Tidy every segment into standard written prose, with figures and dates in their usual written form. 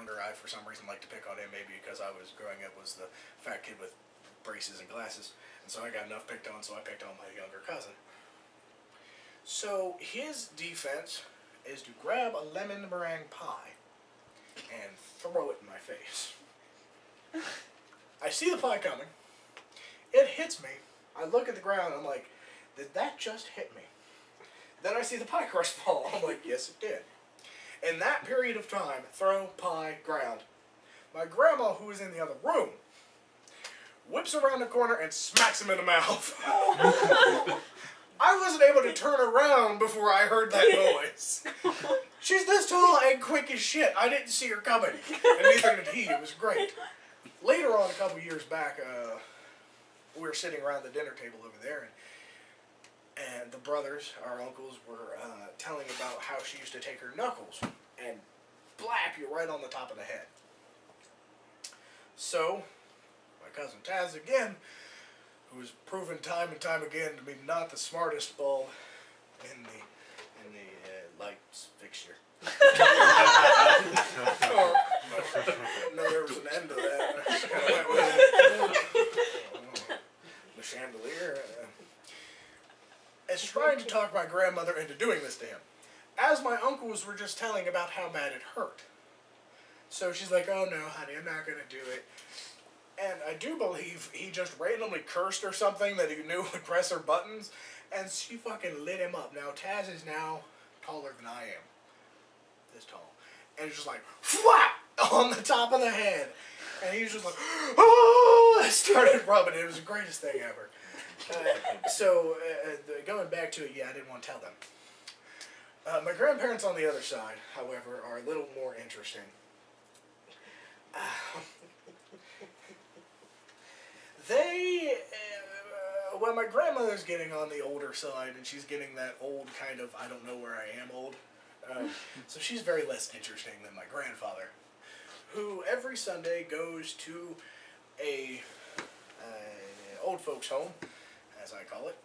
younger, I for some reason liked to pick on him, maybe because I was growing up was the fat kid with braces and glasses, and so I got enough picked on, so I picked on my younger cousin. So his defense is to grab a lemon meringue pie and throw it in my face. I see the pie coming. It hits me. I look at the ground and I'm like, did that just hit me? Then I see the pie crust fall. I'm like, yes it did. In that period of time, throw, pie, ground. My grandma, who was in the other room, whips around the corner and smacks him in the mouth. I wasn't able to turn around before I heard that noise. She's this tall and quick as shit. I didn't see her coming. And neither did he. It was great. Later on, a couple years back, we were sitting around the dinner table over there, and the brothers, our uncles, were telling about how she used to take her knuckles and blap you right on the top of the head. So, my cousin Taz again, who was proven time and time again to be not the smartest bulb in the lights fixture. No, there was an end to that. I just kind of went with it. The chandelier. Is trying to talk my grandmother into doing this to him, as my uncles were just telling about how bad it hurt. So she's like, oh no, honey, I'm not going to do it. And I do believe he just randomly cursed or something that he knew would press her buttons, and she fucking lit him up. Now, Taz is now taller than I am. This tall. And it's just like, whap! On the top of the head. And he was just like, oh! I started rubbing it. It was the greatest thing ever. Going back to it, yeah, I didn't want to tell them. My grandparents on the other side, however, are a little more interesting. Well, my grandmother's getting on the older side, and she's getting that old kind of, I don't know where I am old. So she's very less interesting than my grandfather, who every Sunday goes to a old folks home, as I call it.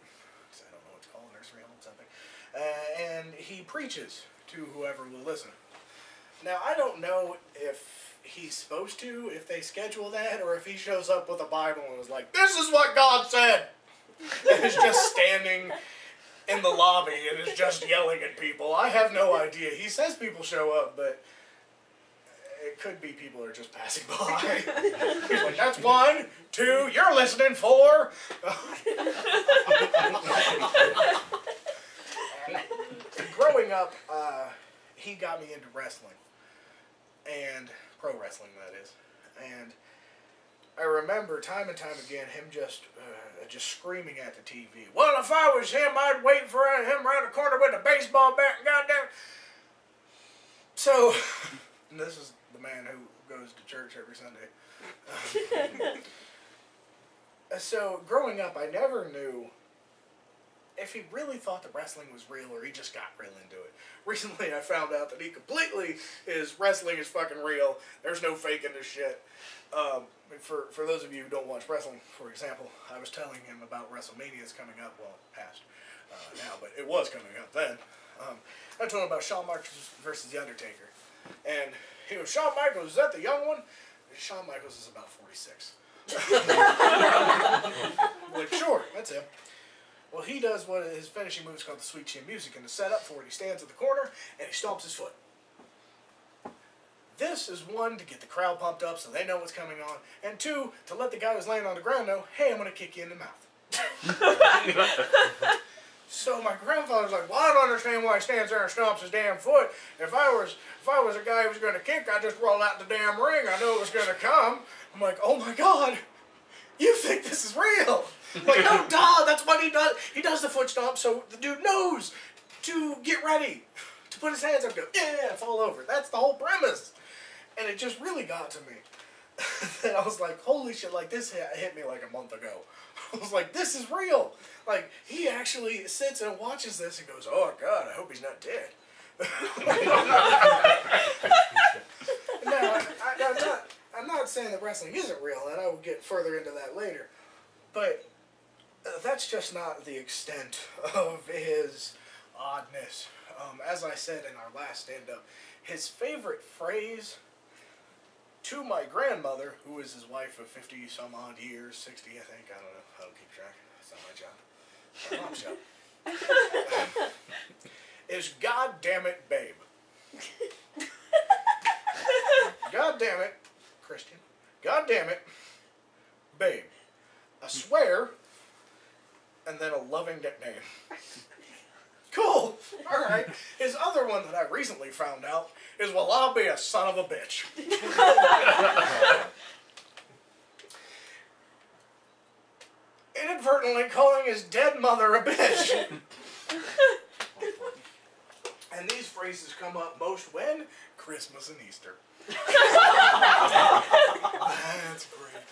I don't know what to call it, nursery home, something. And he preaches to whoever will listen. Now, I don't know if he's supposed to, if they schedule that, or if he shows up with a Bible and is like, this is what God said! And is just standing in the lobby and is just yelling at people. I have no idea. He says people show up, but it could be people are just passing by. He's like, that's 1, 2, you're listening, 4. Growing up, he got me into wrestling. And pro wrestling, that is. And I remember time and time again him just screaming at the TV. Well, if I was him, I'd wait for him around the corner with a baseball bat and goddamn. So, and this is the man who goes to church every Sunday. So, growing up, I never knew if he really thought that wrestling was real or he just got real into it. Recently, I found out that he completely is wrestling is fucking real. There's no faking this shit. For those of you who don't watch wrestling, for example, I was telling him about WrestleMania's coming up. Well, it passed now, but it was coming up then. I told him about Shawn Michaels versus The Undertaker. And he goes, Shawn Michaels, is that the young one? Shawn Michaels is about 46. I'm like, sure, that's him. Well, he does what his finishing move is called the sweet chin music, and the setup for it, he stands at the corner and he stomps his foot. This is 1, to get the crowd pumped up so they know what's coming on, and 2, to let the guy who's laying on the ground know, hey, I'm going to kick you in the mouth. So my grandfather's like, well, I don't understand why he stands there and stomps his damn foot. If I was a guy who was going to kick, I'd just roll out the damn ring. I know it was going to come. I'm like, oh my God, you think this is real? I'm like, no, duh, that's what he does. He does the foot stomp so the dude knows to get ready, to put his hands up and go, yeah, fall over. That's the whole premise. And it just really got to me. And I was like, holy shit, like this hit me like a month ago. I was like, this is real. Like, he actually sits and watches this and goes, oh God, I hope he's not dead. Now, I'm not saying that wrestling isn't real, and I will get further into that later. But that's just not the extent of his oddness. As I said in our last stand-up, his favorite phrase to my grandmother, who is his wife of 50 some odd years, 60 I think, I don't know, I don't keep track, it's not my job, it's my mom's job, is God damn it, babe. God damn it, Christian, God damn it, babe. I swear, and then a loving nickname. Cool. All right. His other one that I recently found out is, well, I'll be a son of a bitch. Inadvertently calling his dead mother a bitch. And these phrases come up most when? Christmas and Easter. That's great.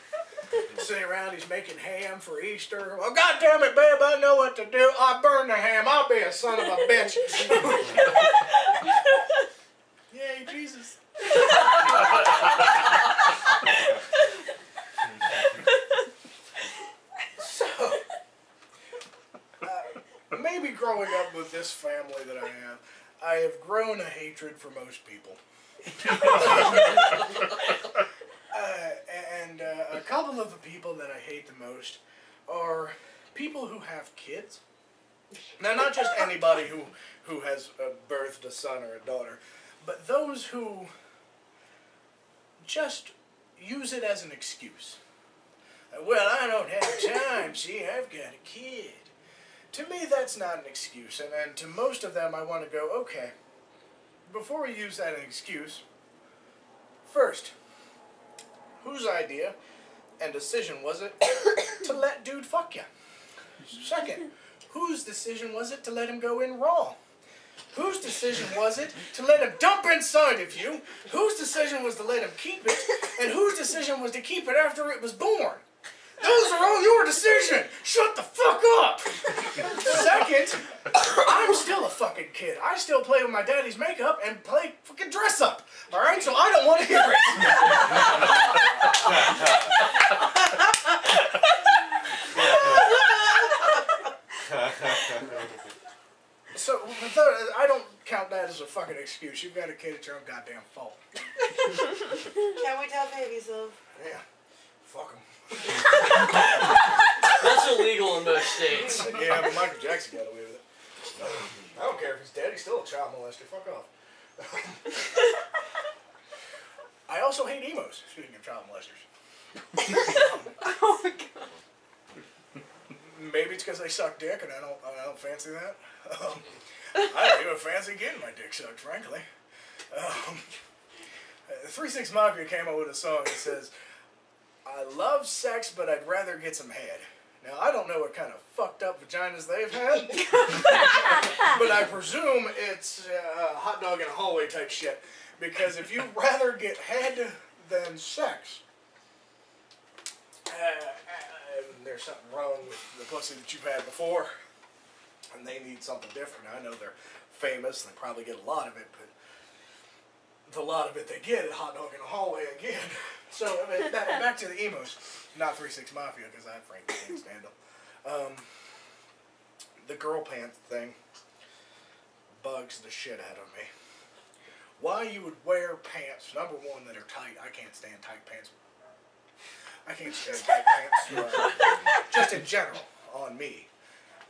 Sitting around, he's making ham for Easter. Well, God damn it, babe, I know what to do. I burn the ham. I'll be a son of a bitch. Yay, Jesus. So, maybe growing up with this family that I have grown a hatred for most people. And a couple of the people that I hate the most are people who have kids. Now, not just anybody who has birthed a son or a daughter, but those who just use it as an excuse. Well, I don't have time, see, I've got a kid. To me, that's not an excuse, and to most of them I want to go, okay, before we use that as an excuse, first, whose idea and decision was it to let dude fuck you? Second, whose decision was it to let him go in raw? Whose decision was it to let him dump inside of you? Whose decision was to let him keep it? And whose decision was to keep it after it was born? Those are all your decisions! Shut the fuck up! Second, I'm still a fucking kid. I still play with my daddy's makeup and play fucking dress up. Alright? So I don't want to hear it. So, I don't count that as a fucking excuse. You've got a kid, it's your own goddamn fault. Can we tell babies though? Yeah. Fuck them. That's illegal in most states. Yeah, but Michael Jackson got away with it. I don't care if he's dead, he's still a child molester. Fuck off. I also hate emos, speaking of child molesters. Oh my god. Maybe it's because they suck dick and I don't fancy that. I don't even fancy getting my dick sucked, frankly. 3 6 Mafia came up with a song that says, I love sex, but I'd rather get some head. Now, I don't know what kind of fucked up vaginas they've had, but I presume it's hot dog in a hallway type shit. Because if you'd rather get head than sex, there's something wrong with the pussy that you've had before, and they need something different. I know they're famous, they probably get a lot of it, but the lot of it they get is hot dog in a hallway again. So, back to the emos. Not 3 6 Mafia, because I frankly can't stand them. The girl pants thing bugs the shit out of me. Why you would wear pants, number one, that are tight. I can't stand tight pants. I can't stand tight pants, just in general, on me.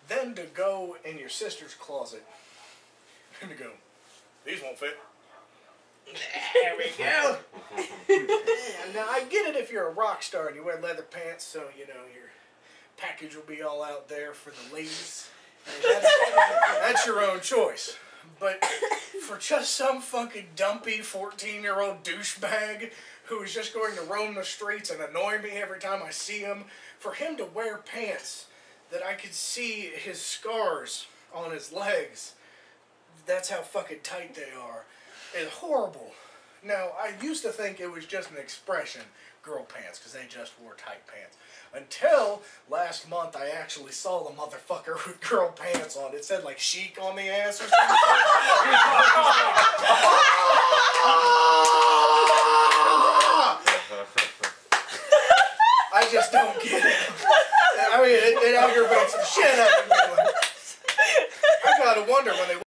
Then to go in your sister's closet and to go, these won't fit. There we go. Now, I get it if you're a rock star and you wear leather pants, so, you know, your package will be all out there for the ladies. That's your own choice. But for just some fucking dumpy 14-year-old douchebag who is just going to roam the streets and annoy me every time I see him, for him to wear pants that I could see his scars on his legs, that's how fucking tight they are, is horrible. Now, I used to think it was just an expression, girl pants, because they just wore tight pants. Until last month, I actually saw the motherfucker with girl pants on. It said, like, chic on the ass or something. I just don't get it. I mean, it aggravates the shit out of me. I gotta wonder when they